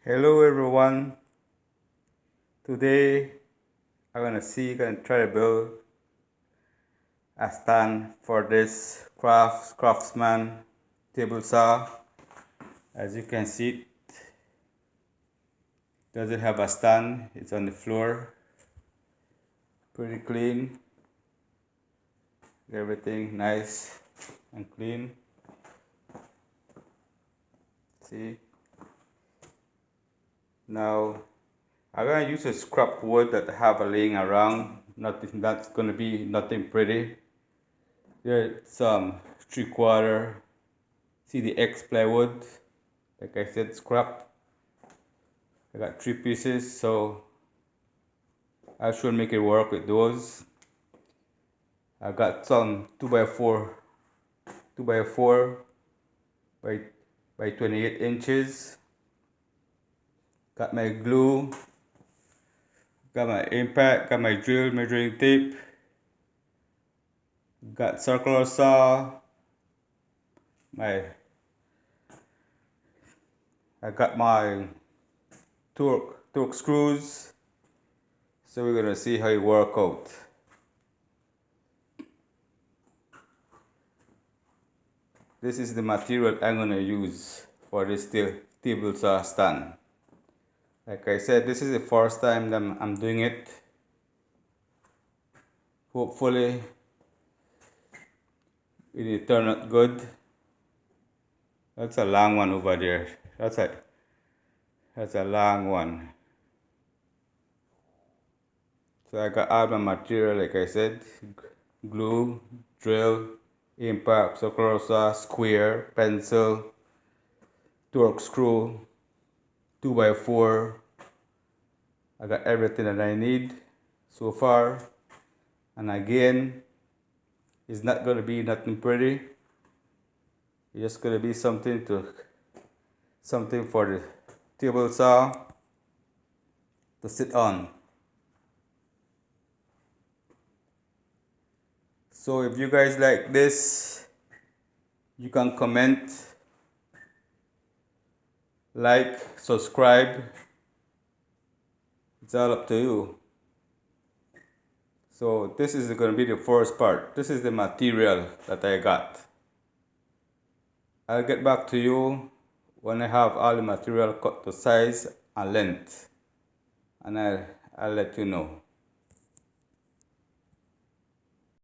Hello everyone. Today I'm gonna try to build a stand for this craftsman table saw. As you can see, it doesn't have a stand. It's on the floor. Pretty clean. Everything nice and clean. See? Now I'm gonna use a scrap wood that I have laying around. Nothing that's gonna be nothing pretty. There's some 3/4 CDX plywood. Like I said, scrap. I got 3 pieces, so I should make it work with those. I got some 2x4 by 28 inches. Got my glue, got my impact, got my drill measuring tape, got circular saw, I got my Torx screws. So we're gonna see how it work out. This is the material I'm gonna use for this table saw stand. Like I said, this is the first time that I'm doing it. Hopefully it will turn out good. That's a long one over there. That's a long one. So I got all my material, like I said, glue, drill, impact, circular saw, square, pencil, Torx screw, 2x4. I got everything that I need so far. And again, it's not gonna be nothing pretty. It's just gonna be something for the table saw to sit on. So if you guys like this, you can comment, like, subscribe. It's all up to you. So this is going to be the first part. This is the material that I got. I'll get back to you when I have all the material cut to size and length, and I'll let you know.